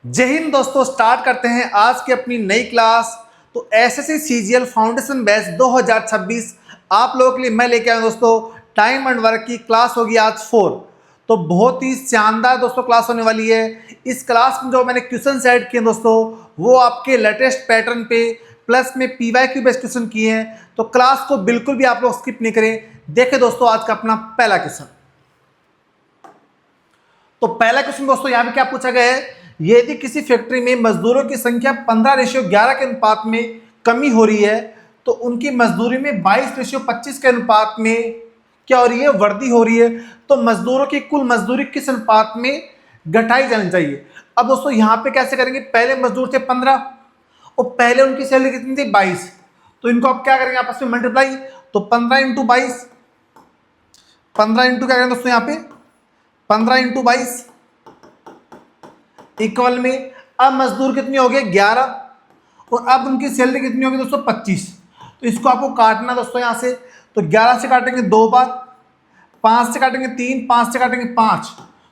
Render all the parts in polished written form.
जय हिंद दोस्तों। स्टार्ट करते हैं आज की अपनी नई क्लास। तो एसएससी सीजीएल फाउंडेशन बैच 2026 आप लोगों के लिए मैं लेके आया हूं दोस्तों। टाइम एंड वर्क की क्लास होगी आज 4। तो बहुत ही शानदार दोस्तों क्लास होने वाली है। इस क्लास में जो मैंने क्वेश्चन ऐड किए दोस्तों वो आपके लेटेस्ट पैटर्न पे प्लस में पीवाईक्यू बेस्ड क्वेश्चन किए हैं। तो क्लास को बिल्कुल भी आप लोग स्किप नहीं करें। देखें दोस्तों आज का अपना पहला क्वेश्चन। तो पहला क्वेश्चन दोस्तों यहाँ पे क्या पूछा गया है, यदि किसी फैक्ट्री में मजदूरों की संख्या 15:11 के अनुपात में कमी हो रही है तो उनकी मजदूरी में 22:25 के अनुपात में क्या हो रही है, वृद्धि हो रही है। तो मजदूरों की कुल मजदूरी किस अनुपात में घटाई जानी चाहिए। अब दोस्तों यहाँ पे कैसे करेंगे, पहले मजदूर थे 15 और पहले उनकी सैलरी कितनी थी 22। तो इनको आप क्या करेंगे आपस में मल्टीप्लाई। तो 15 इंटू 22, 15 इंटू क्या करेंगे दोस्तों यहाँ पे 15 इंटू 22 इक्वल में अब मजदूर कितनी हो गई 11 और अब उनकी सैलरी कितनी होगी दोस्तों 25। तो इसको आपको काटना दोस्तों यहाँ से। तो 11 से काटेंगे 2 बार, 5 से काटेंगे 3, 5 से काटेंगे 5,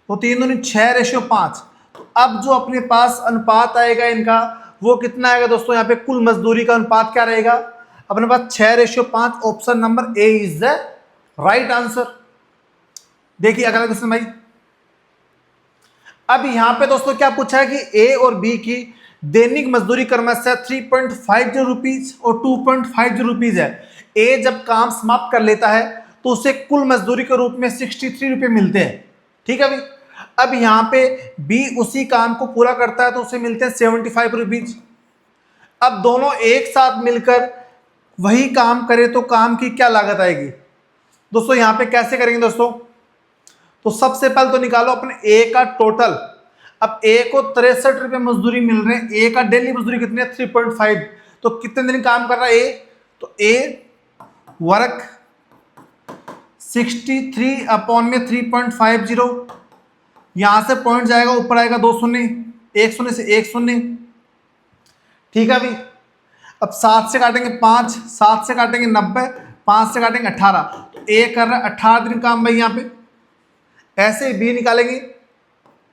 तो 3 दूनी 6:5। तो अब जो अपने पास अनुपात आएगा इनका वो कितना आएगा दोस्तों, यहाँ पे कुल मजदूरी का अनुपात क्या रहेगा अपने पास 6:5। Option number A is the right answer. देखिए अगला क्वेश्चन भाई। अब यहां पे दोस्तों क्या पूछा है कि ए और बी की दैनिक मजदूरी क्रमशः 3.50 रुपीज और 2.50 रुपीज है। ए जब काम समाप्त कर लेता है तो उसे कुल मजदूरी के रूप में 63 रुपये मिलते हैं। ठीक है भाई। अब यहां पे बी उसी काम को पूरा करता है तो उसे मिलते हैं 75 रुपीज। अब दोनों एक साथ मिलकर वही काम करे तो काम की क्या लागत आएगी दोस्तों, यहां पे कैसे करेंगे दोस्तों। तो सबसे पहले तो निकालो अपने ए का टोटल। अब ए को 63 रुपये मजदूरी मिल रहे हैं। ए का डेली मजदूरी कितनी है 3.5। तो कितने दिन काम कर रहा है ए, तो ए वर्क 63 अपॉन में 3.50। यहां से पॉइंट जाएगा ऊपर आएगा 2 शून्य, 1 शून्य से 1 शून्य। ठीक है भाई। अब 7 से काटेंगे 5, 7 से काटेंगे 90, 5 से काटेंगे 18। तो ए कर रहा है 18 दिन काम भाई यहाँ पे। ऐसे बी निकालेंगे,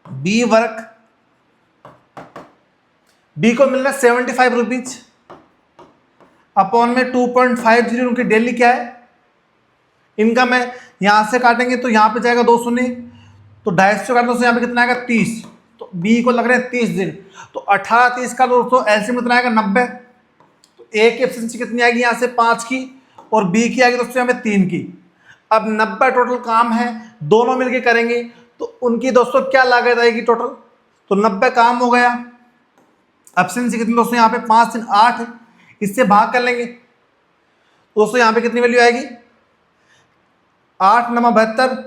बी वर्क, बी को मिलना 75 रुपीज अपॉन में 2.50 उनकी डेली क्या है इनकम है। यहां से काटेंगे तो यहां पे जाएगा 2 शून्य, तो 250 काटने से यहां पे कितना आएगा 30। तो बी को लग रहे हैं 30 दिन। तो 18 30 का दोस्तों एलसीएम कितना आएगा 90। तो ए की एफिशिएंसी कितनी आएगी यहाँ से 5 की और बी की आएगी दोस्तों यहाँ पे 3 की। अब 90 टोटल काम है, दोनों मिलके करेंगे तो उनकी दोस्तों क्या लागत आएगी टोटल। तो 90 काम हो गया। एफिशिएंसी कितनी दोस्तों यहाँ पे 5 3 8, इससे भाग कर लेंगे दोस्तों यहाँ पे कितनी वैल्यू आएगी 8 9 72,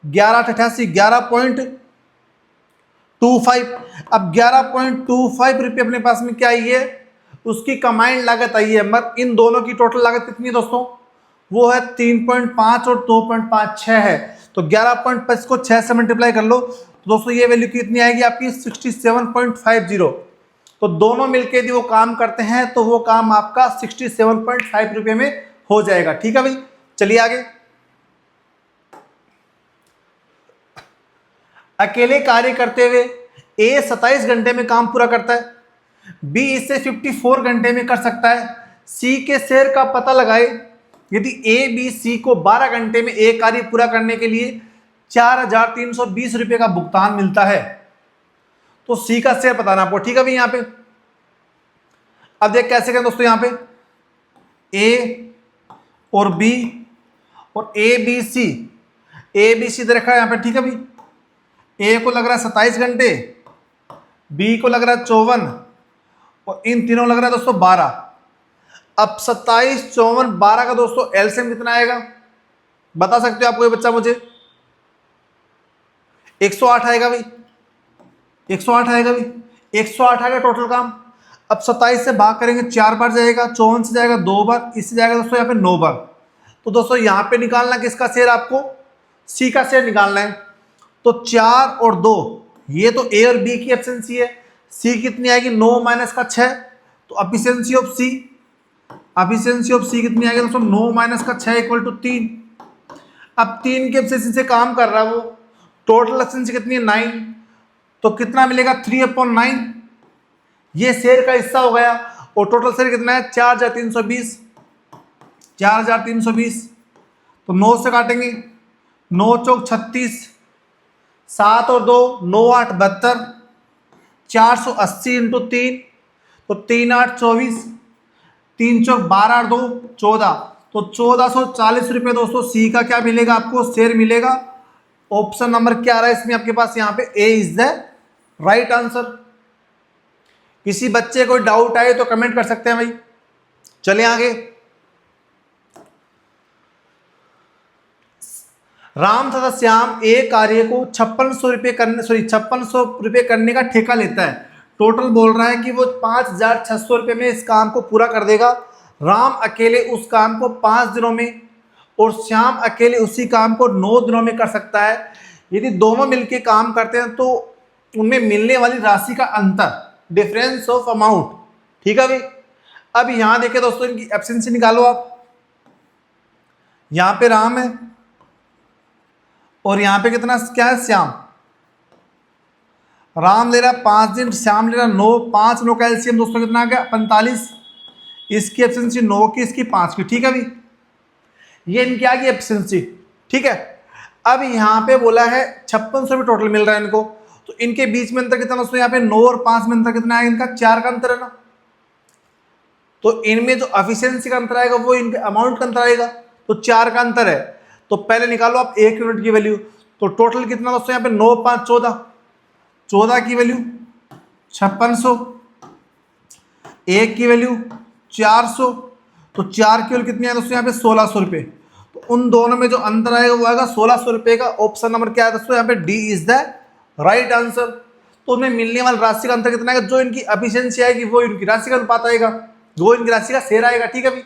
11 8 88, 11.25। अब 11.25 रुपये अपने पास में क्या आई है, उसकी कंबाइंड लागत आई है। मगर इन दोनों की टोटल लागत कितनी है दोस्तों, वो है 3.5 और 2.56 है। तो 11.5 को 6 से मल्टीप्लाई कर लो तो दोस्तों ये वैल्यू कितनी आएगी आपकी 67.50। तो दोनों मिलके यदि वो काम करते हैं तो वो काम आपका 67.5 रुपये में हो जाएगा। ठीक है भाई, चलिए आगे। अकेले कार्य करते हुए ए 27 घंटे में काम पूरा करता है, बी इसे 54 घंटे में कर सकता है। सी के शेयर का पता लगाए। यदि ए बी सी को 12 घंटे में एक कार्य पूरा करने के लिए 4,320 रुपये का भुगतान मिलता है तो सी का शेयर बताना आपको। ठीक है भाई। यहाँ पे अब देख कैसे करें दोस्तों, यहाँ पे ए और बी और ए बी सी दे रखा है यहाँ पे। ठीक है भाई। ए को लग रहा है 27 घंटे, बी को लग रहा है 54 और इन तीनों लग रहा है दोस्तों 12। अब 27 54 12 का दोस्तों एलसीएम कितना आएगा बता सकते हो आप कोई बच्चा मुझे। 108 आएगा भाई, 108 आएगा भाई, 108 आएगा टोटल काम। अब 27 से भाग करेंगे 4 बार जाएगा, 54 से जाएगा 2 बार, इससे जाएगा दोस्तों यहाँ पे 9 बार। तो दोस्तों यहाँ पे निकालना किसका शेयर, आपको सी का शेयर निकालना है। तो 4 और 2 ये तो ए और बी की एफिशिएंसी है। सी कितनी आएगी 9 माइनस का 6, तो एफिशिएंसी ऑफ सी कितनी आएगी दोस्तों 9 माइनस का 6 इक्वल टू 3। अब 3 के एफिशिएंसी से काम कर रहा है वो। टोटल एफिशिएंसी कितनी है 9, तो कितना मिलेगा 3/9। ये शेयर का हिस्सा हो गया। और टोटल शेयर कितना है 4,320, 4,320। तो 9 से काटेंगे, 9 चौक 36, 7 और 2 9 8 72, 480 इंटू 3 तो 3 8 24, 3 चौक 12 और 2 14। तो 1440 रुपये दोस्तों सी का क्या मिलेगा आपको, शेयर मिलेगा। ऑप्शन नंबर क्या आ रहा है इसमें आपके पास, यहाँ पे ए इज द राइट आंसर। किसी बच्चे को डाउट आए तो कमेंट कर सकते हैं भाई। चले आगे। राम तथा श्याम एक कार्य को 5600 रुपये करने का ठेका लेता है। टोटल बोल रहा है कि वो 5,600 रुपये में इस काम को पूरा कर देगा। राम अकेले उस काम को 5 दिनों में और श्याम अकेले उसी काम को 9 दिनों में कर सकता है। यदि दोनों मिलकर काम करते हैं तो उनमें मिलने वाली राशि का अंतर, डिफरेंस ऑफ अमाउंट। ठीक है भाई। अब यहां देखिए दोस्तों, इनकी एब्सेंसी निकालो आप। यहां पे राम है और यहां पे कितना क्या है, श्याम। राम ले रहा 5 दिन, श्याम ले रहा 9, 5 9 का एलसीएम दोस्तों कितना आ गया 45। इसकी एब्सेंसी 9 की, इसकी 5 की। ठीक है भाई, ये इनकी आ गई एब्सेंसी। ठीक है। अब यहाँ पे बोला है 5600 रुपये टोटल मिल रहा है इनको। तो इनके बीच में अंतर कितना दोस्तों, यहाँ पे 9 और 5 में अंतर कितना है इनका, 4 का अंतर है ना। तो इनमें जो एफिशिएंसी का अंतर आएगा वो इनके अमाउंट का अंतर आएगा। तो 4 का अंतर है। तो पहले निकालो आप 1 यूनिट की वैल्यू। तो टोटल कितना दोस्तों यहाँ पे 9 5 14, 14 की वैल्यू 5600, 1 की वैल्यू 400। तो 4 की वैल्यू कितनी है दोस्तों यहाँ पे 1600 रुपये। तो उन दोनों में जो अंतर आएगा वो आएगा 1600 रुपये का। ऑप्शन नंबर क्या है दोस्तों यहाँ पे, D is the right answer. तो उनमें मिलने वाली राशि का अंतर कितना आएगा, जो इनकी एफिशिएंसी आएगी वो इनकी राशि का अनुपात आएगा, वो इनकी राशि का शेयर आएगा। ठीक है भाई।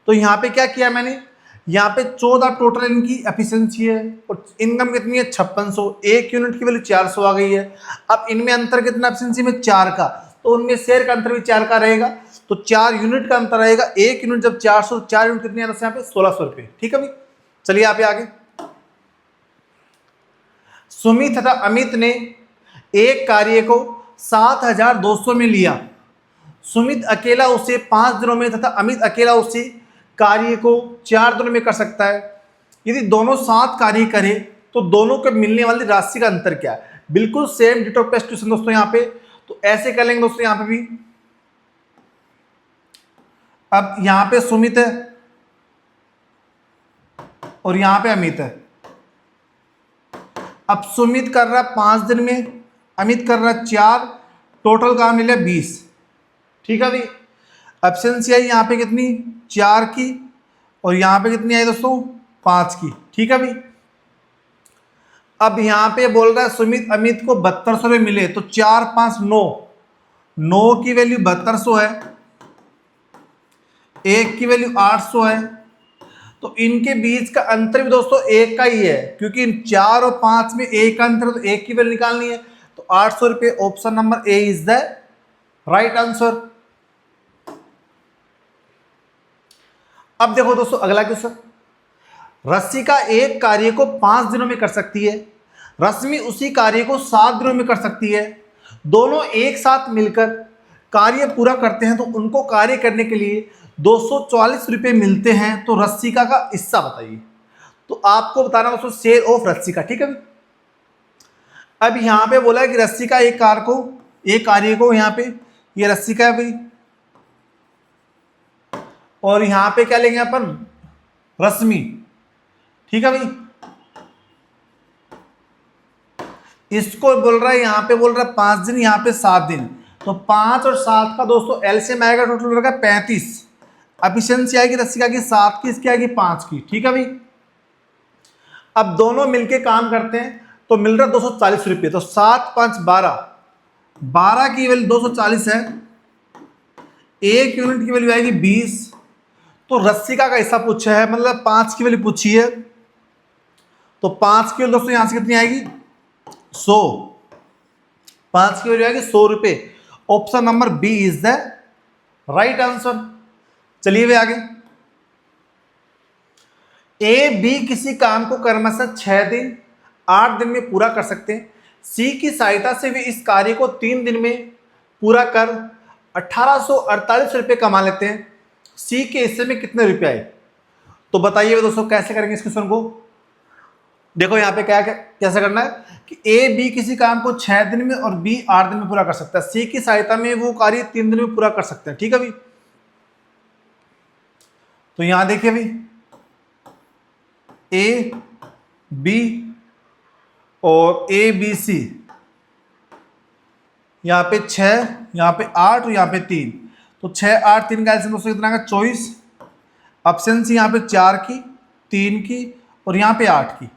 तो यहाँ पे क्या किया मैंने, यहाँ पे 14 टोटल इनकी एफिशिएंसी है और इनकम कितनी है 5600, 1 यूनिट की वैल्यू 400 आ गई है। अब इनमें अंतर कितना एफिशिएंसी में 4 का, तो उनमें शेयर का अंतर भी 4 का रहेगा। तो 4 यूनिट का अंतर आएगा। 1 यूनिट जब 400, 4 यूनिट कितनी है यहाँ पे 1600 रुपये। ठीक है भाई। चलिए यहाँ पे आगे। सुमित तथा अमित ने एक कार्य को 7200 में लिया। सुमित अकेला उसे 5 दिनों में तथा अमित अकेला उसे कार्य को 4 दिनों में कर सकता है। यदि दोनों साथ कार्य करें तो दोनों को मिलने वाली राशि का अंतर क्या है। बिल्कुल सेम डिटो पेस्ट क्वेश्चन दोस्तों यहाँ पे। तो ऐसे कर लेंगे दोस्तों यहाँ पे भी। अब यहाँ पे सुमित है और यहाँ पे अमित है। अब सुमित कर रहा 5 दिन में, अमित कर रहा 4, टोटल काम मिला 20। ठीक है भाई। एब्सेंसी आई यहाँ पे कितनी 4 की और यहाँ पे कितनी आई दोस्तों 5 की। ठीक है भाई। अब यहाँ पे बोल रहा है सुमित अमित को 7200 रुपये मिले। तो 4 5 9, 9 की वैल्यू 7200 है, 1 की वैल्यू 800 है। तो इनके बीच का अंतर भी दोस्तों 1 का ही है, क्योंकि इन 4 और 5 में 1 का अंतर है, तो 1 की वैल्यू निकालनी है। तो 800 रुपये। Option number A is the right answer. अब देखो दोस्तों अगला क्वेश्चन। रश्मिका एक कार्य को 5 दिनों में कर सकती है, रश्मि उसी कार्य को 7 दिनों में कर सकती है। दोनों एक साथ मिलकर कार्य पूरा करते हैं तो उनको कार्य करने के लिए 240 रुपये मिलते हैं। तो रश्मिका का हिस्सा बताइए। तो आपको बताना दोस्तों शेयर ऑफ रश्मिका। ठीक है। अब यहाँ पे बोला है कि रश्मिका एक कार्य को यहाँ पे ये रश्मिका है भाई, और यहाँ पे क्या लेंगे अपन रश्मि। ठीक है भाई। इसको बोल रहा है, यहाँ पे बोल रहा है 5 दिन, यहाँ पे 7 दिन। तो 5 और 7 का दोस्तों एलसीएम आएगा, टोटल रहेगा 35। एफिशिएंसी आएगी रश्मिका की 7 की, इसकी आएगी 5 की। ठीक है भाई। अब दोनों मिलके काम करते हैं तो मिल रहा 240 रुपये। तो 7 5 12, 12 की वैल्यू 240 है, 1 यूनिट की वैल्यू आएगी 20। तो रश्मिका का हिस्सा पूछा है, मतलब 5 की वैल्यू पूछी है। तो 5 की वैल्यू दोस्तों यहां से कितनी आएगी 100, 5 की वैल्यू आएगी 100 रुपये। Option number B is the right answer. चलिए वे आगे। ए बी किसी काम को क्रमशः 6 दिन 8 दिन में पूरा कर सकते हैं। सी की सहायता से वे इस कार्य को 3 दिन में पूरा कर 1848 रुपये कमा लेते हैं, सी के हिस्से में कितने रुपए आए? तो बताइए दोस्तों कैसे करेंगे इस क्वेश्चन को। देखो यहाँ पे क्या कैसे करना है कि ए बी किसी काम को 6 दिन में और बी 8 दिन में पूरा कर सकता है, सी की सहायता में वो कार्य 3 दिन में पूरा कर सकते हैं। ठीक है भाई, तो यहां देखिए भाई ए बी और ए बी सी, यहां पे 6, यहां पे 8 और यहां पे 3, तो 6 8 3 का एलसीएम दोस्तों कितना आएगा 24। ऑप्शन सी यहां पे 4 की, 3 की और यहां पे 8 की।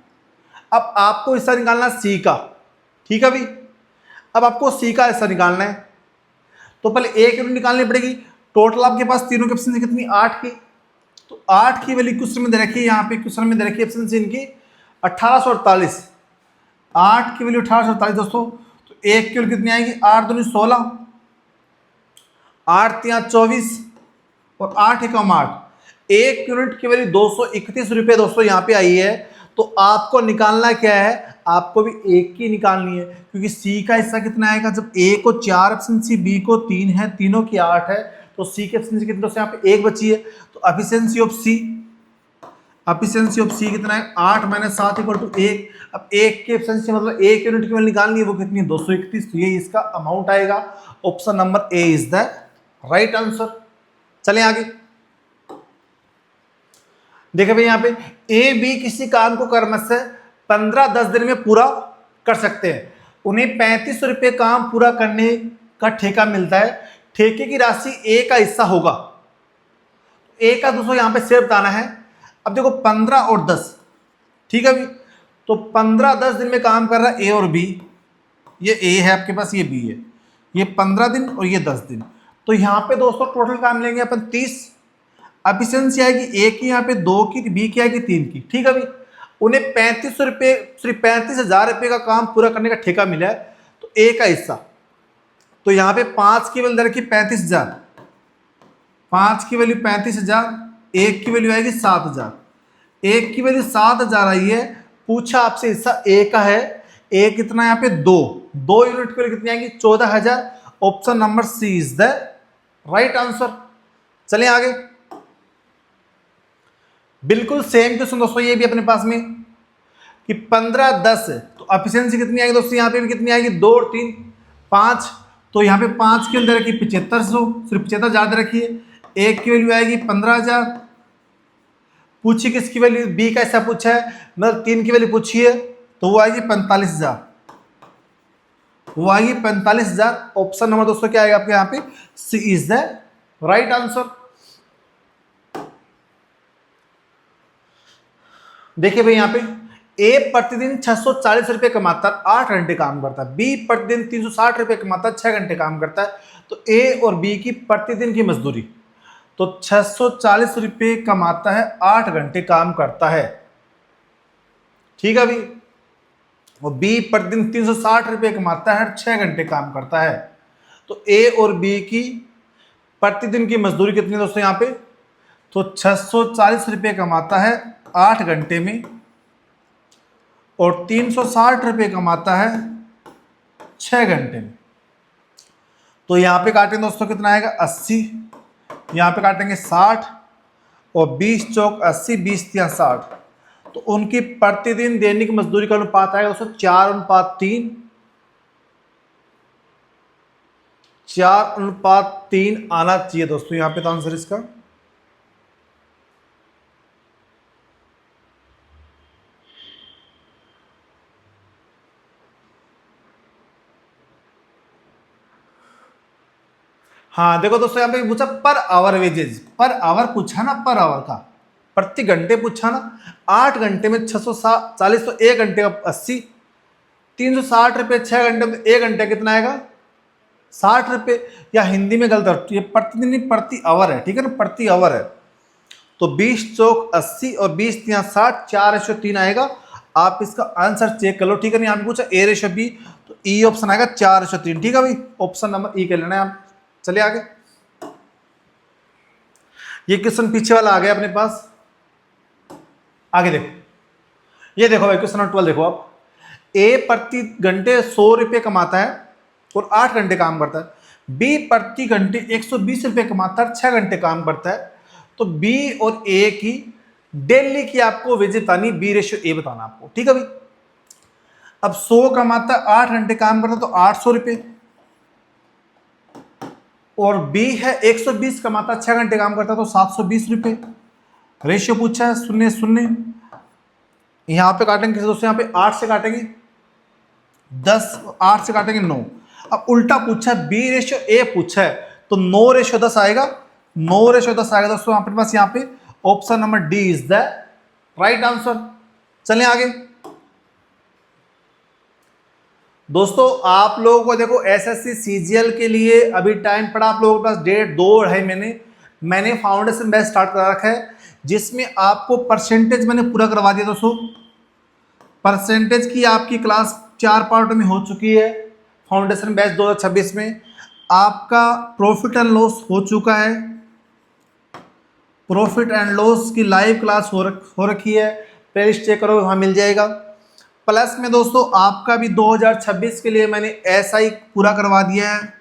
अब आपको हिस्सा निकालना सी का। ठीक है भाई, अब आपको सी का हिस्सा निकालना है तो पहले ए की यूनिट निकालनी पड़ेगी। टोटल आपके पास तीनों की ऑप्शन कितनी 8 की, तो 8 की वैल्यू क्वेश्चन में दे रखी है, यहाँ पे क्वेश्चन में दे रखी है ऑप्शन सी इनकी 1848। 8 की वैल्यू 1848 दोस्तों, तो एक की वैल्यू कितनी आएगी 8 दूनी 16, 8 तिया 24 और 8 एकम 8, एक यूनिट की वैल्यू 231 रुपये दोस्तों यहाँ पे आई है। तो आपको निकालना क्या है, आपको भी एक की निकालनी है क्योंकि सी का हिस्सा कितना आएगा, जब ए को 4 ऑप्शन सी, बी को 3 है, तीनों की 8 है, तो सी के एफिशिएंसी कितनी दोस्तों यहाँ पे 1 बची है। तो efficiency of C, efficiency of C कितना है 8 - 7 = 1। अब एक की एफिशिएंसी मतलब एक यूनिट की वैल्यू निकालनी है, वो कितनी है 231, तो ये इसका अमाउंट आएगा। Option number A is the right answer. चलें आगे, देखिए भाई यहाँ पे ए बी किसी काम को क्रमशः 15-10 दिन में पूरा कर सकते हैं, उन्हें 35 रुपये काम पूरा करने का ठेका मिलता है, ठेके की राशि ए का हिस्सा होगा। ए का दोस्तों यहाँ पे शेयर बताना है। अब देखो 15 और 10, ठीक है भाई, तो 15-10 दिन में काम कर रहा है ए और बी, ये ए है आपके पास, ये बी है, ये 15 दिन और ये 10 दिन, तो यहाँ पे दोस्तों टोटल काम लेंगे अपन 30। एफिशिएंसी आएगी ए की यहाँ पे 2 की, बी की आएगी 3 की। ठीक है भाई, उन्हें 35 रुपये, सिर्फ 35,000 रुपये का काम पूरा करने का ठेका मिला है, तो ए का हिस्सा, तो यहाँ पे 5 की वैल्यू रखी 35,000, 5 की वैल्यू 35,000, एक की वैल्यू आएगी 7,000, एक की वैल्यू 7,000 आई है। पूछा आपसे हिस्सा ए का है, ए कितना यहाँ पे 2 यूनिट की वैल्यू कितनी आएगी 14,000। Option number C is the right answer. चलिए आगे, बिल्कुल सेम क्वेश्चन दोस्तों ये भी अपने पास में कि 15-10, तो एफिशिएंसी कितनी आएगी दोस्तों, यहाँ पे भी कितनी आएगी 2 और 3 5, तो यहाँ पे 5 की अंदर रखी 7500, सिर्फ 75,000 रखी है, एक की वैल्यू आएगी 15,000। पूछी किसकी वैल्यू, बी का ऐसा पूछा है, मतलब 3 की वैल्यू पूछी है, तो वो आएगी 45,000, वो आएगी 45,000। ऑप्शन नंबर दोस्तों क्या आएगा आपके यहाँ पे, सी इज द राइट आंसर। देखिए भाई यहाँ पे ए प्रतिदिन 640 रुपये कमाता है, 8 घंटे काम करता है, बी प्रतिदिन 360 रुपये कमाता है, 6 घंटे काम करता है। तो ए और बी की प्रतिदिन की मजदूरी, तो 640 रुपये कमाता है, 8 घंटे काम करता है, ठीक है भाई, और बी प्रतिदिन 360 रुपये कमाता है, 6 घंटे काम करता है। तो ए और बी की प्रतिदिन की मजदूरी कितनी है दोस्तों यहाँ पे, तो 640 रुपये कमाता है 8 घंटे में और 360 रुपये कमाता है 6 घंटे में। तो यहाँ पे काटेंगे दोस्तों कितना आएगा 80, यहाँ पे काटेंगे 60 और 20 चौक 80, 20 तिया 60, तो उनकी प्रतिदिन दैनिक मजदूरी का अनुपात आएगा दोस्तों 4:3, 4:3 आना चाहिए दोस्तों यहाँ पे तो आंसर इसका। हाँ देखो दोस्तों यहाँ पे पूछा per hour wages, per hour पूछा ना, पर आवर का, प्रति घंटे पूछा ना, 8 घंटे में 640, तो 1 घंटे का 80, 360 रुपये 6 घंटे में, 1 घंटे कितना आएगा 60 रुपये, या हिंदी में गलत है, ये प्रतिदिन नहीं प्रति आवर है, ठीक है ना, प्रति आवर है। तो 20 चौक 80 और 20 तिया 60, 4:3 आएगा। आप इसका आंसर चेक कर लो, ठीक है ना, यहाँ पे पूछा ए रेशो बी, तो ई ऑप्शन आएगा 4:3, ठीक है भाई, ऑप्शन नंबर ई कर लेना है आप। चलिए आगे, ये क्वेश्चन पीछे वाला आ गया अपने पास, आगे देखो, ये देखो भाई क्वेश्चन नंबर 12 देखो आप, ए प्रति घंटे 100 रुपये कमाता है और 8 घंटे काम करता है, बी प्रति घंटे 120 रुपये कमाता है, 6 घंटे काम करता है। तो बी और ए की डेली की आपको वेजेस बतानी, बी रेशियो ए बताना आपको, ठीक है भाई। अब 100 कमाता है, 8 घंटे काम करता है, तो 800 रुपये। और बी है 120 कमाता है, 6 घंटे काम करता है, तो 720 रुपये। रेशियो पूछा है 0 0। यहां पे काटेंगे दोस्तों, यहां पे 8 से काटेंगे 10, 8 से काटेंगे 9। अब उल्टा पूछा है, बी रेशियो ए पूछा है, तो 9 रेशियो 10 आएगा, 9 रेशियो 10 आएगा दोस्तों अपने पास। यहां पे option number D is the right answer. चलें आगे दोस्तों। आप लोगों को देखो एसएससी सीजीएल के लिए अभी टाइम पड़ा आप लोगों के पास, 1.5 महीने मैंने फाउंडेशन बैच स्टार्ट करा रखा है, जिसमें आपको परसेंटेज मैंने पूरा करवा दिया दोस्तों। परसेंटेज की आपकी क्लास 4 पार्ट में हो चुकी है फाउंडेशन बैच 2026 में। आपका प्रॉफिट एंड लॉस हो चुका है, प्रॉफिट एंड लॉस की लाइव क्लास हो रखी है, प्लेलिस्ट चेक करो वहाँ मिल जाएगा। प्लस में दोस्तों आपका भी 2026 के लिए मैंने एसआई पूरा करवा दिया है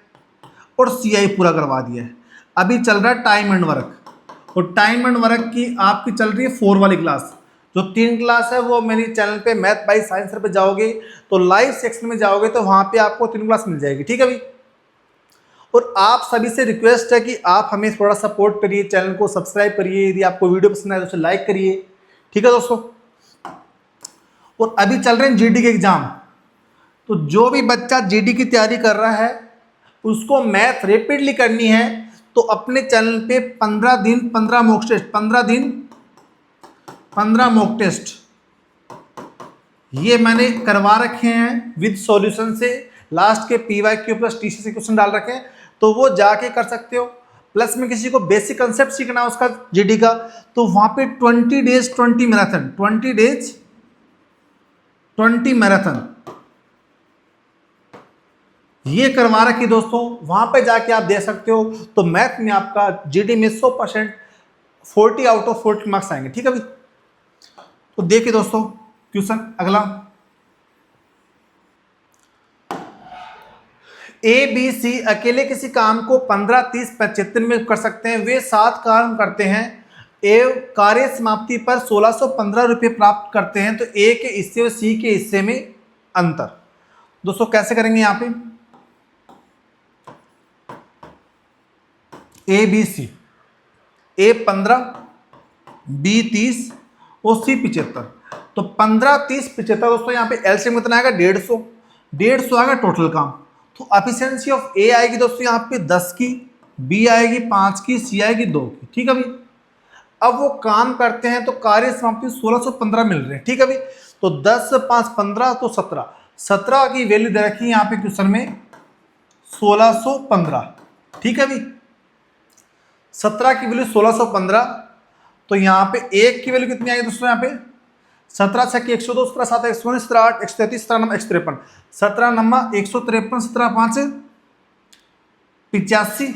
और सीआई पूरा करवा दिया है। अभी चल रहा है टाइम एंड वर्क, और टाइम एंड वर्क की आपकी चल रही है 4 वाली क्लास। जो 3 क्लास है वो मेरे चैनल पे मैथ बाय साइंस पे जाओगे तो लाइव सेक्शन में जाओगे तो वहाँ पे आपको 3 क्लास मिल जाएगी, ठीक है भाई। और आप सभी से रिक्वेस्ट है कि आप हमें थोड़ा सपोर्ट करिए, चैनल को सब्सक्राइब करिए, यदि आपको वीडियो पसंद आए तो उसे लाइक करिए, ठीक है दोस्तों। और अभी चल रहे हैं जीडी के एग्जाम, तो जो भी बच्चा जीडी की तैयारी कर रहा है उसको मैथ रैपिडली करनी है, तो अपने चैनल पे 15 दिन 15 मॉक टेस्ट, 15 दिन 15 मॉक टेस्ट ये मैंने करवा रखे हैं विद सॉल्यूशन से। लास्ट के पीवाईक्यू प्लस टीसीसी क्वेश्चन डाल रखे हैं, तो वो जाके कर सकते हो। प्लस में किसी को बेसिक कंसेप्ट सीखना है उसका जीडी का, तो वहां पे 20 डेज 20 मैराथन, 20 डेज 20 मैराथन ये करवा रखी दोस्तों, वहां पे जाके आप दे सकते हो। तो मैथ में आपका जीडी में 100% 40 आउट ऑफ 40 मार्क्स आएंगे, ठीक है भाई। तो देखिए दोस्तों क्वेश्चन अगला, ए बी सी अकेले किसी काम को 15, 30, 75 में कर सकते हैं। वे 7 काम करते हैं, ए कार्य समाप्ति पर 1615 रुपये प्राप्त करते हैं। तो ए के हिस्से और सी के हिस्से में अंतर दोस्तों कैसे करेंगे यहाँ पे, A B C, A 15, B 30 और सी 75। तो 15, 30, 75 दोस्तों यहाँ पे एलसीएम कितना आएगा 150, 150 आएगा टोटल काम। तो एफिशिएंसी ऑफ ए आएगी दोस्तों यहाँ पे 10 की, बी आएगी 5 की, सी आएगी 2 की, ठीक है भाई। अब वो काम करते हैं तो कार्य समाप्ति 1615 मिल रहे हैं, ठीक है भाई। तो 10, 5, 15 तो 17, 17 की वैल्यू दे रखी है यहाँ पे क्वेश्चन में 1615, ठीक है भाई। 17 की वैल्यू 1615, तो यहाँ पे एक की वैल्यू कितनी आएगी दोस्तों यहाँ पे 17 6 102, 17 7 119, 17 8 133, 17 9 153, 17 9 153, 17 5 85,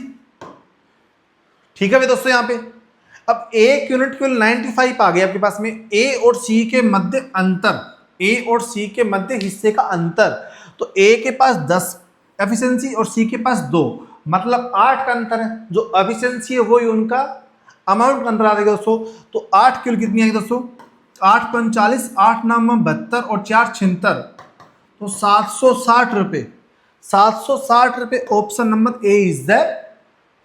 ठीक है भाई दोस्तों। यहाँ पे अब एक यूनिट की वैल्यू 95 आ गई आपके पास में। ए और सी के मध्य अंतर, ए और सी के मध्य हिस्से का अंतर, तो ए के पास 10 एफिशिएंसी और सी के पास 2, मतलब 8 का अंतर है। जो एफिशिएंसी है वही उनका अमाउंट का अंतर आ जाएगा दोस्तों। तो 8 किलो कितनी आएगी दोस्तों, 8 45, 8 9 72 और 4 76, तो 760 रुपये, 760 रुपये। Option number A is the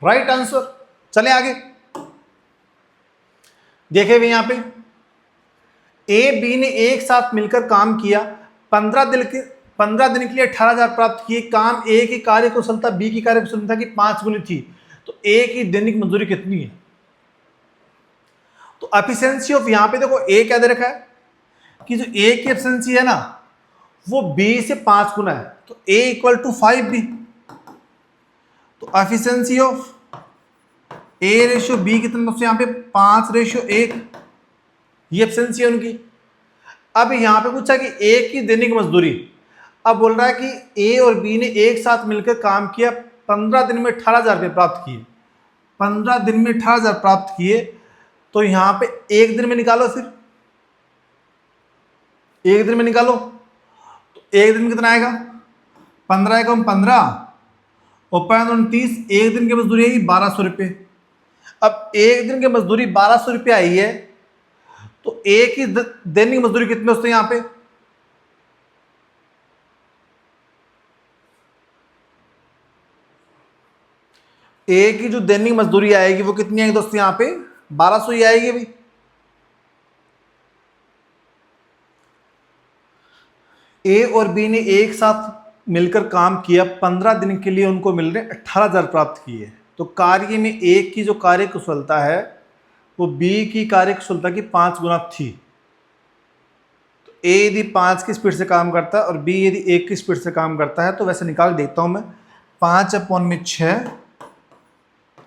right answer. चले आगे देखे भी, यहां पे ए बी ने एक साथ मिलकर काम किया, 15 दिन के लिए 18,000 प्राप्त किए। काम ए की कार्य कुशलता बी की कार्य कुशलता की 5 गुनी थी, तो ए की दैनिक मजदूरी कितनी है। तो एफिशिएंसी ऑफ यहां पे देखो ए क्या दे रखा है कि जो ए की एफिशिएंसी है ना वो बी से 5 गुना है, तो ए इक्वल टू 5 बी। तो efficiency of A ratio B कितना दोस्तों यहाँ पे 5:1, ये एफिशिएंसी है उनकी। अब यहाँ पे पूछा कि ए की दैनिक मजदूरी, अब बोल रहा है कि ए और बी ने एक साथ मिलकर काम किया, 15 दिन में 18,000 रुपये प्राप्त किए, 15 दिन में 18,000 प्राप्त किए। तो यहाँ पे एक दिन में निकालो, फिर एक दिन में निकालो, तो एक दिन में कितना आएगा 15 एकम 15 और 529, एक दिन की मजदूरी आई 1200 रुपये। अब एक दिन की मजदूरी 1200 रुपये आई है, तो एक ही दैनिक मजदूरी कितने होते हैं यहां पे? एक की जो दैनिक मजदूरी आएगी वो कितनी आएगी दोस्तों? यहां पे 1200 ही आएगी भाई। ए और बी ने एक साथ मिलकर काम किया, 15 दिन के लिए उनको मिल रहे 18,000 प्राप्त किए। तो कार्य में एक की जो कार्य कुशलता है वो बी की कार्य कुशलता की 5 गुना थी। तो ए यदि 5 की स्पीड से काम करता है और बी यदि 1 की स्पीड से काम करता है, तो वैसे निकाल देखता हूं मैं। 5/6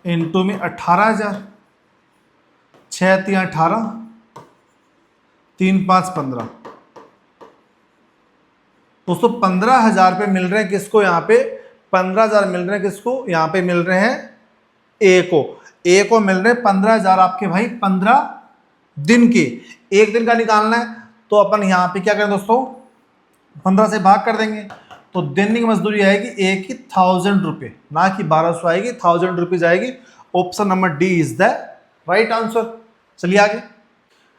इंटू में 18,000, 6×3 = 18, 3×5 = 15। दोस्तों 15,000 रुपये मिल रहे हैं किसको? यहाँ पे 15,000 मिल रहे हैं किसको? यहाँ पे मिल रहे हैं ए को। ए को मिल रहे हैं 15,000 आपके भाई 15 दिन के। एक दिन का निकालना है तो अपन यहाँ पे क्या करें दोस्तों? 15 से भाग कर देंगे, तो दैनिक मजदूरी आएगी ए की 1,000 रुपये, ना कि 1200 आएगी, 1,000 रुपीज आएगी। Option number D is the right answer. चलिए आगे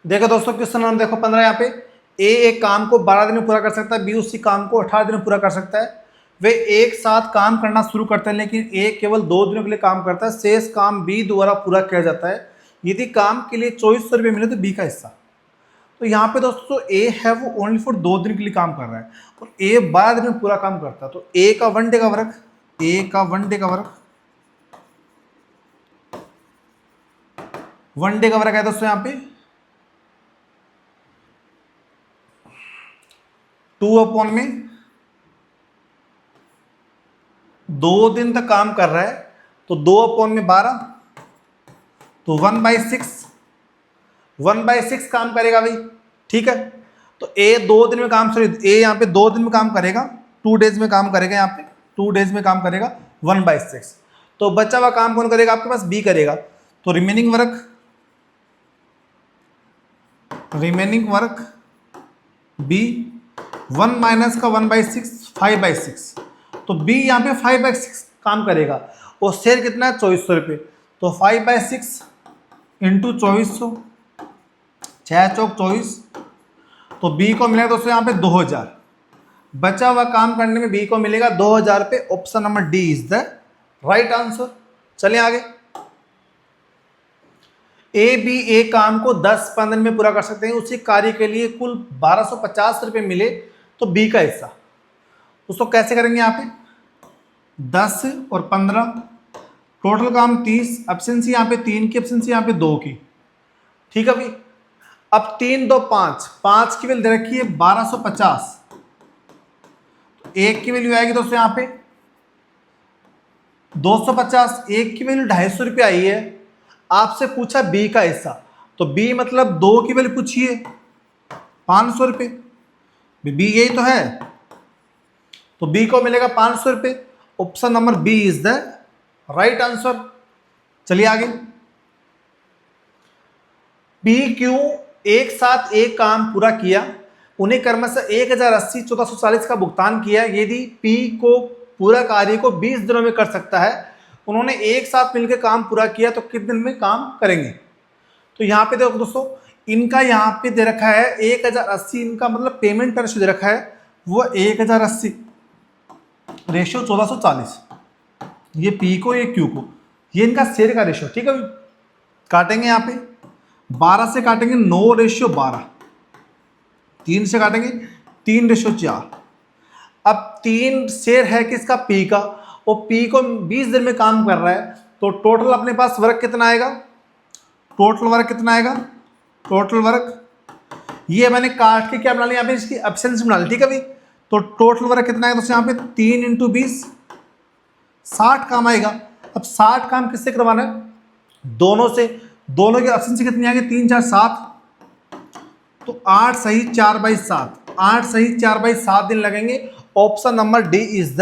देखो दोस्तों, क्वेश्चन नंबर देखो 15। यहाँ पे ए एक काम को 12 दिन में पूरा कर सकता है, बी उसी काम को 18 दिन में पूरा कर सकता है। वे एक साथ काम करना शुरू करते हैं, लेकिन ए केवल 2 दिनों के लिए काम करता है। शेष काम बी द्वारा पूरा किया जाता है। यदि काम के लिए 2400 रुपये मिले तो बी का हिस्सा। तो यहाँ पे दोस्तों ए है वो ओनली फॉर 2 दिन के लिए काम कर रहा है और ए 12 दिन में पूरा काम करता है। तो ए का 1 डे का वर्क, ए का 1 डे का वर्क, 1 डे का वर्क है दोस्तों यहाँ पे 2 दिन तक काम कर रहा है, तो 2/12, तो 1/6, 1/6 काम करेगा भाई। ठीक है, तो ए 2 दिन में काम, सॉरी ए यहाँ पे 2 दिन में काम करेगा, 2 डेज में काम करेगा, यहाँ पे 2 डेज में काम करेगा 1/6। तो बचा हुआ काम कौन करेगा? आपके पास बी करेगा। तो रिमेनिंग वर्क बी, 1 माइनस का 1/6, 5/6। तो बी यहाँ पे 5/6 काम करेगा और शेयर कितना है? 2400 रुपये। तो 5/6 इंटू 2400, 6×4 = 24। तो बी को मिलेगा दोस्तों यहाँ पे 2000। बचा हुआ काम करने में बी को मिलेगा 2000 रुपये। Option number D is the right answer. चलिए आगे। ए बी ए काम को 10-15 दिन में पूरा कर सकते हैं, उसी कार्य के लिए कुल 1250 रुपये मिले तो बी का हिस्सा। उसको कैसे करेंगे? यहाँ पे 10 और 15, टोटल काम 30, एब्सेंसी यहाँ पे 3 की, एब्सेंसी यहाँ पे 2 की। ठीक है भाई। अब 3, 2, 5, 5 की वैल्यू दे रखी है 1250, तो 1 की वैल्यू आएगी दोस्तों यहाँ पे 250, 1 की वैल्यू 250 रुपये आई है। आपसे पूछा बी का हिस्सा, तो बी मतलब 2 की वैल्यू पूछिए 500 रुपये, बी यही तो है, तो बी को मिलेगा 500 रुपये। Option number B is the right answer. चलिए आगे। पी क्यू एक साथ एक काम पूरा किया, उन्हें क्रमशः 1080, 1440 का भुगतान किया। यदि पी को पूरा कार्य को 20 दिनों में कर सकता है, उन्होंने एक साथ मिलकर काम पूरा किया, तो कितने दिन में काम करेंगे? तो यहाँ पे देखो दोस्तों, इनका यहाँ पे दे रखा है 1080, इनका मतलब पेमेंट का रेशियो दे रखा है वो 1080, रेशियो 1440। ये पी को, ये क्यू को, ये इनका शेयर का रेशियो। ठीक है, काटेंगे यहाँ पे 12 से काटेंगे 9/12, 3 से काटेंगे 3/4। अब 3 शेयर है किसका? पी का, और पी को 20 दिन में काम कर रहा है, तो टोटल अपने पास वर्क कितना आएगा? टोटल वर्क ये मैंने काट के क्या बना लिया? यहाँ पे इसकी एब्सेंस बना ली। ठीक है भाई, तो टोटल वर्क कितना है दोस्तों? यहाँ पे 3 × 20, 60 काम आएगा। अब 60 काम किससे करवाना है? दोनों से। दोनों की एब्सेंस कितनी आएगी? 3, 4, 7, तो 8 सही 4/7, 8 सही 4/7 दिन लगेंगे। Option number D is the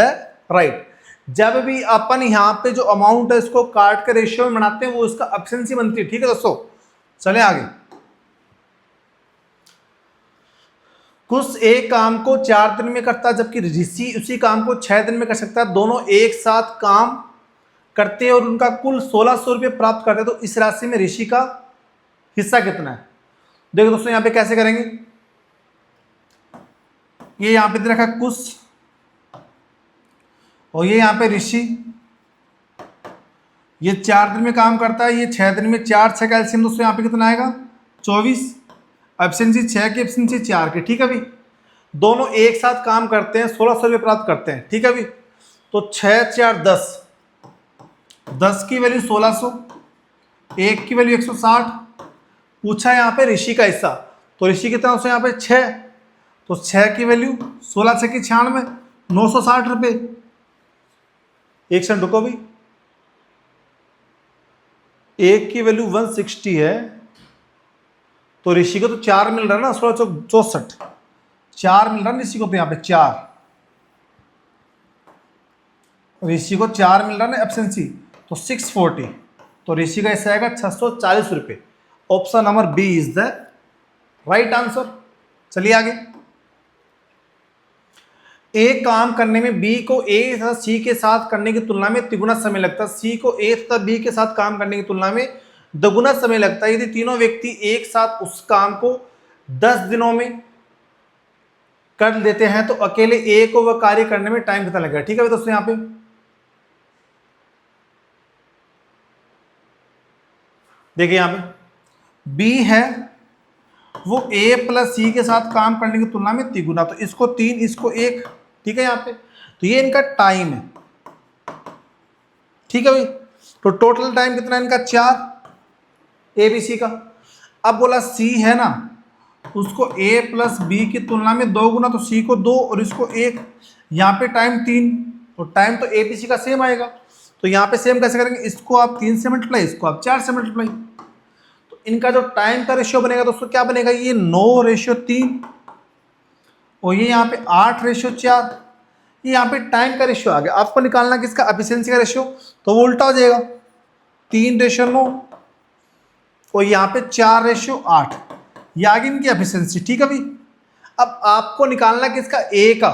right. जब भी अपन यहाँ पे जो अमाउंट है इसको काट के रेशियो में बनाते हैं, वो इसका एब्सेंसी बनती है। ठीक है दोस्तों, चले आगे। कुश एक काम को 4 दिन में करता है जबकि ऋषि उसी काम को 6 दिन में कर सकता है। दोनों एक साथ काम करते हैं और उनका कुल 1600 रुपये प्राप्त करते हैं। तो इस राशि में ऋषि का हिस्सा कितना है? देखो दोस्तों यहाँ पे कैसे करेंगे, ये यहाँ पे दे रखा है कुश और ये यहाँ पे ऋषि। ये 4 दिन में काम करता है, ये 6 दिन में। 4 6 का एलसीएम दोस्तों यहाँ पे कितना आएगा? 24। एब्सेंसी 6 की, एब्सेंसी 4 की। ठीक है भाई, दोनों एक साथ काम करते हैं, 1600 रुपये प्राप्त करते हैं। ठीक है भाई, तो 6 4 10, 10 की वैल्यू 1600, 1 की वैल्यू 160। पूछा यहाँ पे ऋषि का हिस्सा, तो ऋषि कितना दोस्तों यहाँ पे 6, तो 6 की वैल्यू 16 6 की 96, 960 रुपये। एक सेकंड रुको भाई, 1 की वैल्यू 160 है, तो ऋषि को तो 4 मिल रहा है ना, 16 64, 4 मिल रहा है ऋषि को, तो यहाँ पे 4, ऋषि को 4 मिल रहा है ना एब्सेंसी, तो 640, तो ऋषि का हिस्सा आएगा 640 रुपये। Option number B is the right answer. चलिए आगे। ए काम करने में बी को ए तथा सी के साथ करने की तुलना में तिगुना समय लगता है। सी को ए तथा बी के साथ काम करने की तुलना में दोगुना समय लगता है। यदि तीनों व्यक्ति एक साथ उस काम को 10 दिनों में कर देते हैं तो अकेले ए को वह कार्य करने में टाइम कितना लगेगा? ठीक है दोस्तों, यहां पे देखिए, यहां पे बी है वो ए प्लस सी के साथ काम करने की तुलना में तिगुना, तो इसको 3 इसको 1। ठीक है, यहाँ पे तो ये इनका टाइम है। ठीक है भाई, तो टोटल टाइम कितना है इनका? 4 ए बी सी का। अब बोला सी है ना, उसको ए प्लस बी की तुलना में 2 गुना, तो सी को 2 और इसको 1। यहाँ पे टाइम 3, तो टाइम तो ए बी सी का सेम आएगा। तो यहाँ पे सेम कैसे करेंगे? इसको आप 3 से मल्टीप्लाई, इसको आप 4 से मल्टीप्लाई, तो इनका जो टाइम का रेशियो बनेगा दोस्तों क्या बनेगा? ये 9:3 और ये यहाँ पे 8:4। ये यहाँ पे टाइम का रेशियो आ गया। आपको निकालना किसका? एफिशिएंसी का रेशियो, तो वो उल्टा हो जाएगा, 3:9 और यहाँ पे 4:8। ये आ गई इनकी एफिशिएंसी। ठीक है भाई, अब आपको निकालना किसका? ए का।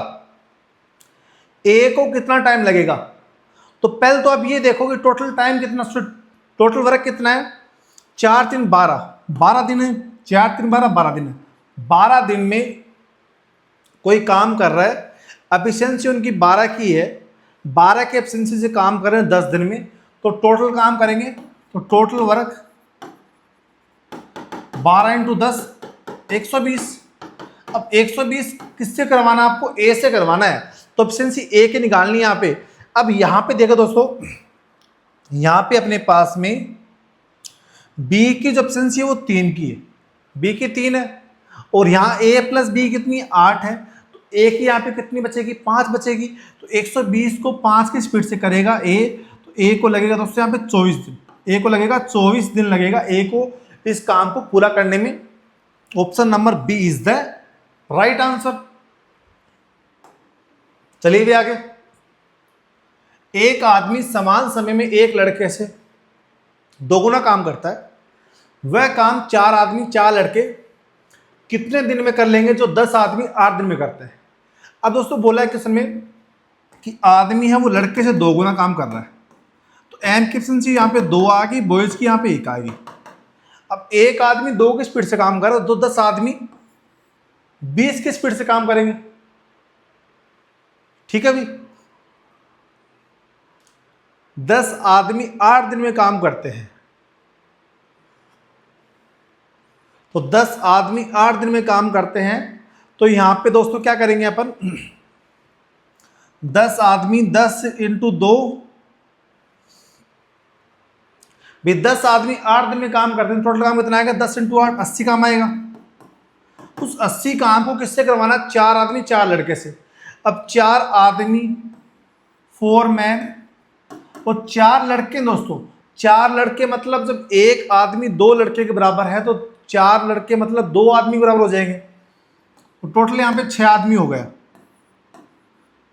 ए को कितना टाइम लगेगा? तो पहले तो आप ये देखो कि टोटल टाइम कितना, टोटल वर्क कितना है? 4 3 12, 12 दिन है। 4 3 12, 12 दिन है। 12 दिन में कोई काम कर रहा है, एफिशिएंसी उनकी 12 की है, 12 के एफिशिएंसी से काम कर रहे हैं 10 दिन में, तो टोटल काम करेंगे तो टोटल वर्क 12 × 10 120। अब 120 किससे करवाना है आपको? ए से करवाना है, तो एफिशिएंसी ए की निकालनी है यहाँ पे। अब यहाँ पे देखो दोस्तों, यहाँ पे अपने पास में बी की जो एफिशिएंसी है वो 3 की है, बी की 3 है, और यहाँ ए प्लस बी कितनी? 8 है, तो ए की यहाँ पे कितनी बचेगी? 5 बचेगी। तो 120 को 5 की स्पीड से करेगा ए, तो ए को लगेगा दोस्तों यहाँ पे 24 दिन। ए को लगेगा 24 दिन लगेगा ए को इस काम को पूरा करने में। Option number B is the right answer. चलिए भी आगे। एक आदमी समान समय में एक लड़के से दोगुना काम करता है, वह काम 4 आदमी 4 लड़के कितने दिन में कर लेंगे जो 10 आदमी 8 दिन में करते हैं? अब दोस्तों बोला है क्वेश्चन में कि आदमी है वो लड़के से 2 गुना काम कर रहा है, तो एम की एफिशिएंसी यहाँ पे 2 आ गई, बॉयज की यहाँ पे 1 आ गई। अब एक आदमी 2 की स्पीड से काम कर रहा है, तो 10 आदमी 20 की स्पीड से काम करेंगे। ठीक है भाई, 10 आदमी 8 दिन में काम करते हैं, तो 10 आदमी 8 दिन में काम करते हैं, तो यहां पे दोस्तों क्या करेंगे अपन? 10 आदमी 10 × 2 भी, 10 आदमी 8 दिन में काम करते हैं, टोटल काम कितना आएगा? 10 × 8 80 काम आएगा। उस 80 काम को किससे करवाना? 4 आदमी 4 लड़के से। अब 4 आदमी 4 मैन और 4 लड़के दोस्तों, 4 लड़के मतलब जब एक आदमी 2 लड़के के बराबर है, तो 4 लड़के मतलब 2 आदमी बराबर हो जाएंगे, तो टोटल यहाँ पे 6 आदमी हो गया।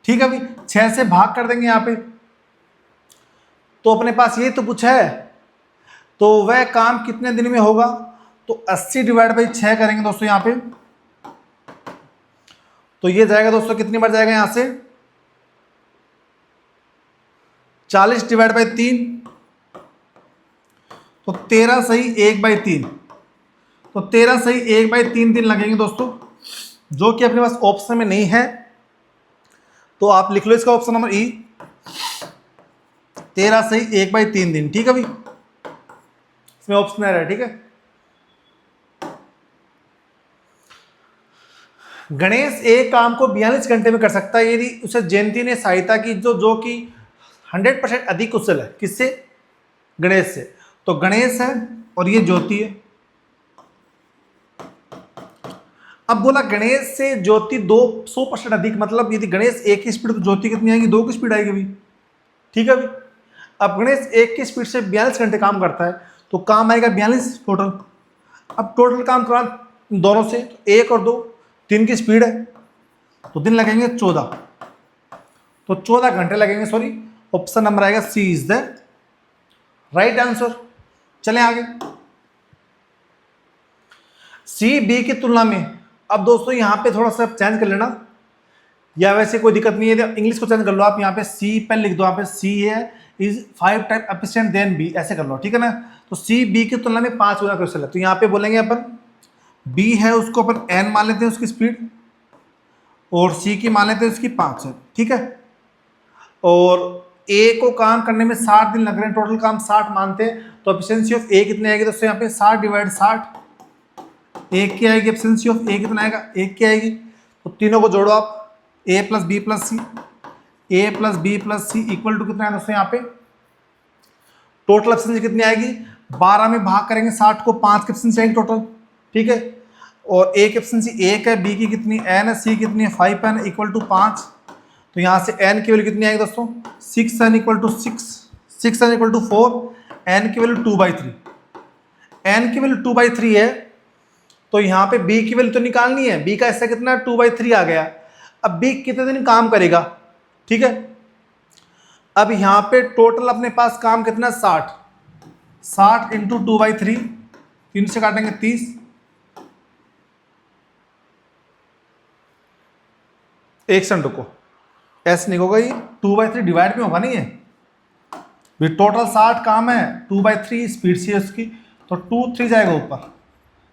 ठीक है भाई, 6 से भाग कर देंगे यहाँ पे, तो अपने पास ये तो पूछा है, तो वह काम कितने दिन में होगा? तो 80 ÷ 6 करेंगे दोस्तों यहाँ पे, तो ये जाएगा दोस्तों कितनी बार जाएगा यहां से 40 डिवाइड बाई 3, तो 13 सही 1/3, तो 13 सही 1/3 दिन लगेंगे दोस्तों, जो कि अपने पास ऑप्शन में नहीं है। तो आप लिख लो इसका ऑप्शन नंबर ई, 13 सही 1/3 दिन। ठीक है भाई, इसमें ऑप्शन आ रहा है। ठीक है, गणेश एक काम को 42 घंटे में कर सकता है यदि उसे जयंती ने सहायता की जो कि 100% अधिक कुशल है। किससे? गणेश से। तो गणेश है और ये ज्योति है। अब बोला गणेश से ज्योति 200% अधिक, मतलब यदि गणेश 1 की स्पीड तो ज्योति कितनी आएगी? 2 की स्पीड आएगी भाई। ठीक है भाई, अब गणेश 1 की स्पीड से 42 घंटे काम करता है, तो काम आएगा 42 टोटल। अब टोटल काम करा दोनों से, 1 और 2 3 की स्पीड है, तो दिन लगेंगे 14, तो 14 घंटे लगेंगे। सॉरी, ऑप्शन नंबर आएगा सी इज द राइट आंसर। चलें आगे, सी बी की तुलना में। अब दोस्तों यहां पे थोड़ा सा चेंज कर लेना, या वैसे कोई दिक्कत नहीं है, इंग्लिश को चेंज कर लो आप। यहाँ पे सी पेन लिख दो, यहाँ पे सी है is 5 time efficient than B, ऐसे कर लो। ठीक है ना, तो सी बी की तुलना में 5 गुना क्वेश्चन है, तो यहाँ पे बोलेंगे अपन बी है उसको अपन एन मान लेते हैं उसकी स्पीड, और सी की मान लेते हैं उसकी 5 है। ठीक है, और ए को काम करने में 60 दिन लग रहे हैं, टोटल काम 60 मानते हैं, तो एफिशिएंसी ऑफ ए कितनी आएगी? दोस्तों यहाँ पे 60 डिवाइड 60, एक की आएगी एफिशिएंसी ऑफ ए कितना आएगा? एक की आएगी। तो तीनों को जोड़ो आप, A plus B plus C, A plus B plus C equal to कितना है दोस्तों? यहाँ पे टोटल एफिशिएंसी कितनी आएगी? 12 में भाग करेंगे 60 को, 5 की एफिशिएंसी आएगी टोटल। ठीक है, और ए की एफिशिएंसी 1 है, बी की कितनी एन है, सी कितनी है 5 एन इक्वल टू 5, तो यहाँ से एन की वैल्यू कितनी आएगी दोस्तों? 6 N equal to 6 N equal to 4, N की वैल्यू 2/3, एन की वैल्यू 2/3 है, तो यहाँ पे बी की वैल्यू तो निकालनी है। बी का ऐसा कितना 2/3 आ गया। अब बी कितने दिन काम करेगा? ठीक है, अब यहाँ पे टोटल अपने पास काम कितना? 60 इंटू 2/3, 3 से काटेंगे 30, एक सेकंड रुको, ऐसे नहीं होगा, ये 2/3 डिवाइड में होगा नहीं है भी, टोटल 60 काम है, 2/3 स्पीड से उसकी, तो 2 3 जाएगा ऊपर,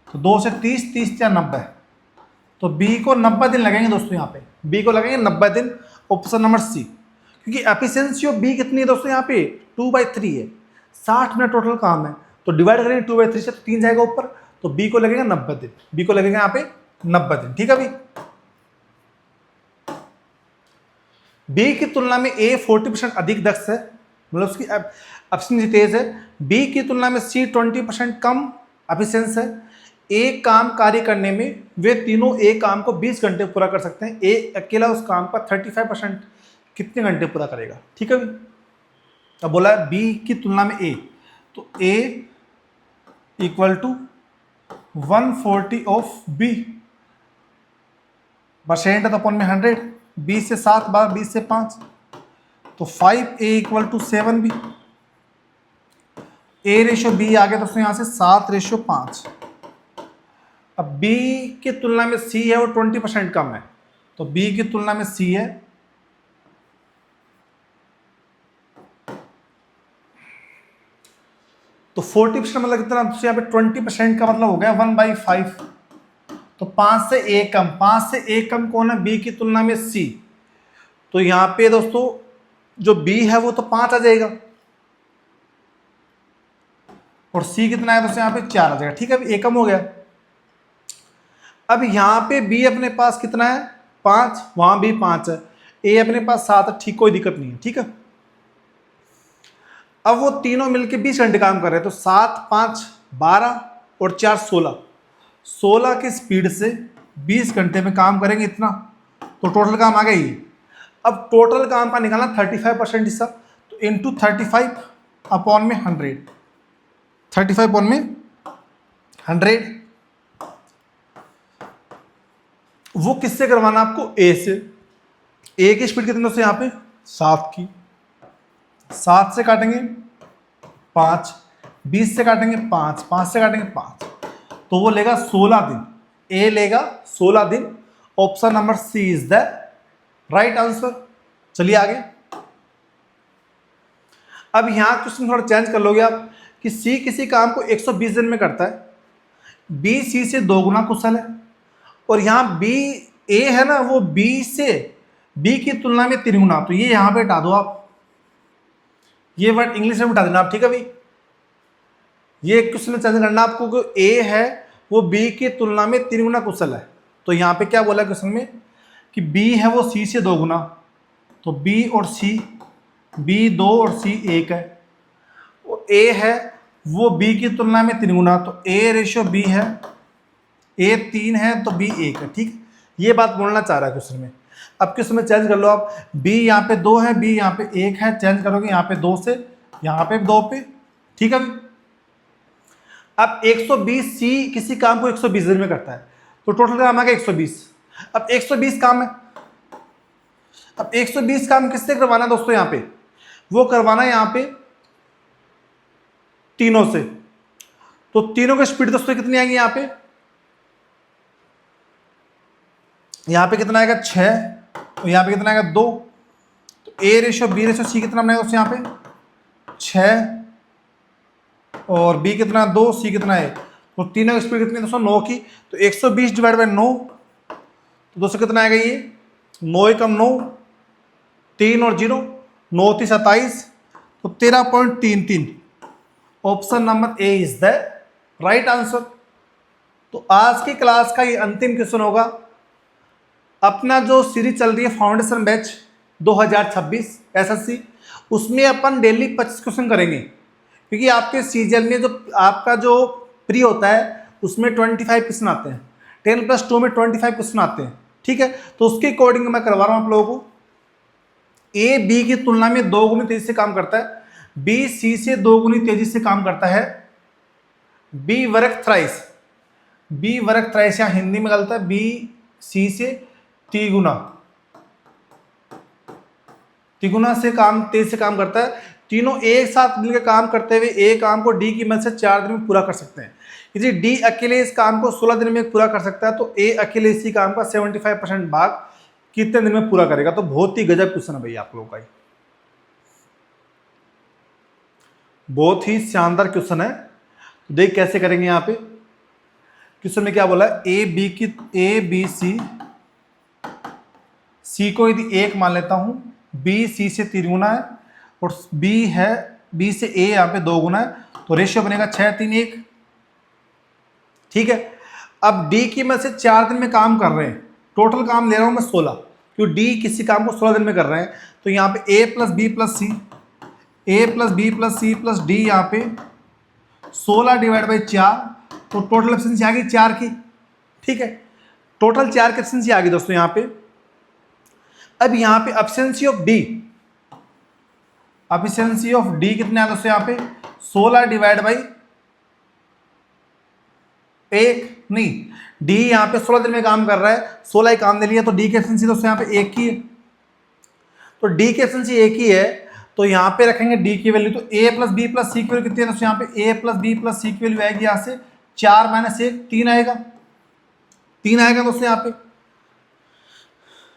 तो 2 से 30, 30 या 90, तो बी को 90 दिन लगेंगे दोस्तों। यहाँ पे बी को लगेंगे 90 दिन, ऑप्शन नंबर सी। क्योंकि एफिशिएंसी ऑफ बी कितनी है दोस्तों? यहाँ पे 2/3 है, 60 मिनट टोटल काम है, तो डिवाइड करेंगे 2/3 से, तो 3 जाएगा ऊपर, तो बी को लगेगा 90 दिन, बी को लगेगा यहाँ पे 90 दिन। ठीक है भाई, बी की तुलना में ए 40% अधिक दक्ष है, मतलब उसकी एफिशिएंसी तेज है। बी की तुलना में सी 20% कम एफिशिएंस है। एक काम कार्य करने में वे तीनों एक काम को 20 घंटे पूरा कर सकते हैं, ए अकेला उस काम का 35% कितने घंटे पूरा करेगा? ठीक है भाई, अब बोला है बी की तुलना में ए, तो A equal to 140 of B, percent है तो अपन में 100, 20 से 7 बार 20 से 5, तो 5 A equal to 7 B, A ratio B आ गया दोस्तों यहाँ से 7:5। अब बी की तुलना में सी है वो 20% कम है, तो बी की तुलना में सी है, तो 40% मतलब कितना? तो यहाँ पे 20% का मतलब हो गया 1/5, तो 5 से 1 कम, 5 से 1 कम कौन है? बी की तुलना में सी, तो यहाँ पे दोस्तों जो बी है वो तो 5 आ जाएगा, और सी कितना है दोस्तों? यहाँ पे 4 आ जाएगा। ठीक है, एक कम हो गया। अब यहाँ पे बी अपने पास कितना है? 5, वहां भी 5 है, ए अपने पास 7 है, ठीक, कोई दिक्कत नहीं है। ठीक है, अब वो तीनों मिलके 20 घंटे काम कर रहे हैं, तो 7 5 12 और 4 16 की स्पीड से 20 घंटे में काम करेंगे इतना, तो टोटल काम आ गया ये। अब टोटल काम का निकालना 35% हिस्सा, तो इंटू 35 अपॉन में 100, 35 अपॉन में 100, वो किससे करवाना आपको? ए से। ए की स्पीड कितनी दोस्तों? यहाँ पे 7 की, 7 से काटेंगे 5, 20 से काटेंगे 5, 5 से काटेंगे 5, तो वो लेगा 16 दिन, ए लेगा 16 दिन, option number C is the right answer. चलिए आगे। अब यहां क्वेश्चन थोड़ा चेंज कर लोगे आप कि सी किसी काम को 120 दिन में करता है, बी सी से 2 गुना कुशल है, और यहां बी ए है ना, वो बी से बी की तुलना में 3 गुना, तो ये यहां पे हटा दो आप, ये वर्ड इंग्लिश में हटा देना आप, ठीक है भाई। ये क्वेश्चन में चेंज करना आपको कि ए है वो बी की तुलना में 3 गुना कुशल है, तो यहां पे क्या बोला क्वेश्चन में कि बी है वो सी से 2 गुना, तो बी और सी, बी 2 और सी 1 है, और ए है वो बी की तुलना में 3 गुना, तो ए रेशियो बी है, ए 3 है तो बी 1 है, ठीक। ये बात बोलना चाह रहा है क्वेश्चन में। अब क्वेश्चन में चेंज कर लो आप, बी यहाँ पे 2 है, बी यहाँ पे 1 है, चेंज करोगे यहाँ पे 2 से यहाँ पे 2 पे, ठीक है। अब 120 सी किसी काम को 120 दिन में करता है, तो टोटल काम आ गया 120। अब 120 काम है, अब 120 काम किससे करवाना है दोस्तों, यहाँ पे वो करवाना है यहाँ पे तीनों से, तो तीनों की स्पीड दोस्तों कितनी आएगी यहाँ पे, यहाँ पे कितना आएगा 6, और यहाँ पे कितना आएगा 2, तो A ratio B ratio C कितना बनेगा दोस्तों यहाँ पे 6, और बी कितना 2, सी कितना है, तो तीनों की स्पीड कितनी है दोस्तों 9 की, तो 120 डिवाइड बाई 9, तो दोस्तों कितना आएगा ये 9 एकम 9, 3 और 0, 9 3 27, तो 13.33, option number A is the right answer. तो आज की क्लास का ये अंतिम क्वेश्चन होगा। अपना जो सीरीज चल रही है फाउंडेशन बैच 2026 एसएससी, उसमें अपन डेली 25 क्वेश्चन करेंगे, क्योंकि आपके सीजन में जो आपका जो प्री होता है उसमें 25 क्वेश्चन आते हैं, 10+2 में 25 क्वेश्चन आते हैं, ठीक है। तो उसके अकॉर्डिंग मैं करवा रहा हूँ आप लोगों को। ए बी की तुलना में 2 गुनी तेजी से काम करता है, बी सी से 2 गुनी तेजी से काम करता है, बी वर्ग थ्राइस, बी वर्ग थ्राइस यहाँ हिंदी में गलत है, बी सी से तिगुना से काम तेज से काम करता है। तीनों एक साथ मिलकर काम करते हुए ए काम को डी की मदद से 4 दिन में पूरा कर सकते हैं। यदि डी अकेले इस काम को 16 दिन में पूरा कर सकता है, तो ए अकेले इसी काम का 75% भाग कितने दिन में पूरा करेगा। तो बहुत ही गजब क्वेश्चन है भैया आप लोगों का, बहुत ही शानदार क्वेश्चन है। तो देख कैसे करेंगे। यहाँ पे क्वेश्चन में क्या बोला है, ए बी सी को यदि 1 मान लेता हूं, बी सी से 3 गुना है, और बी है बी से ए यहाँ पे 2 गुना है, तो रेशियो बनेगा 6 3 1, ठीक है। अब डी की मदद से 4 दिन में काम कर रहे हैं, टोटल काम ले रहा हूं मैं 16, क्योंकि डी किसी काम को 16 दिन में कर रहे हैं। तो यहाँ पे A plus B plus C, A plus B plus C plus D, यहाँ पे 16 डिवाइड बाई 4, तो टोटल एफिशिएंसी आ गई 4 की, ठीक है। टोटल 4 की एफिशिएंसी आ गई दोस्तों यहाँ पे। अब यहाँ पे efficiency of D, efficiency of D कितने आया दोस्तों यहाँ पे 16 डिवाइड बाई 1, नहीं डी यहाँ पे 16 दिन में काम कर रहा है, 16 ही काम दे लिया, तो डी की एफिशिएंसी दोस्तों यहाँ पे 1 की है, तो डी की एफिशिएंसी 1 ही है, तो यहाँ पे रखेंगे डी की वैल्यू, तो ए प्लस बी प्लस सी की वैल्यू कितनी है दोस्तों यहाँ पे, ए प्लस बी प्लस सी की वैल्यू आएगी यहाँ से 4 - 1 3 आएगा, 3 आएगा दोस्तों यहाँ पे।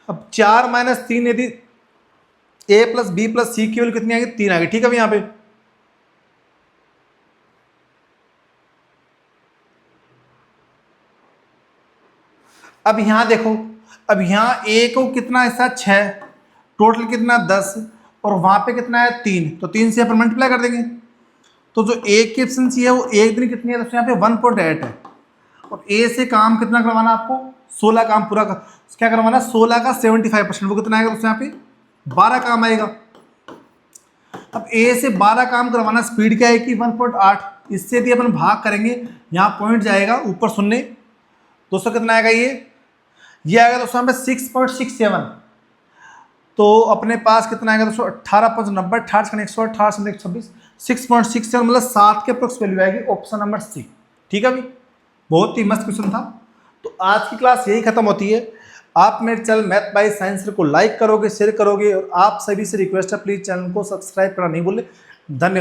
अब 4 - 3 यदि ए प्लस बी प्लस सी की वैल्यू कितनी आएगी 3 आएगी, ठीक है। यहाँ पे अब यहाँ देखो, अब यहाँ ए को कितना हिस्सा 6, टोटल कितना 10, और वहां पे कितना है 3, तो 3 से अपन मल्टीप्लाई कर देंगे, तो जो ए की एफिशिएंसी है वो एक दिन कितनी है दोस्तों यहाँ पे 1.8 है, और ए से काम कितना करवाना आपको 16 काम पूरा क्या करवाना, 16 का 75%, वो कितना आएगा दोस्तों यहाँ पे 12 काम आएगा। अब ए से 12 काम करवाना, स्पीड क्या है कि 1.8, इससे यदि अपन भाग करेंगे यहाँ पॉइंट जाएगा ऊपर शून्य, दोस्तों कितना आएगा ये आएगा दोस्तों यहाँ पे 6.67, तो अपने पास कितना आएगा दोस्तों 18.90, 18 6.67 मतलब 7 के अप्रोक्स वैल्यू आएगी, ऑप्शन नंबर सी, ठीक है भाई। बहुत ही मस्त क्वेश्चन था। तो आज की क्लास यही खत्म होती है। आप मेरे चैनल मैथ बाय साइंस को लाइक करोगे, शेयर करोगे, और आप सभी से रिक्वेस्ट है प्लीज़ चैनल को सब्सक्राइब करना नहीं भूलें। धन्यवाद।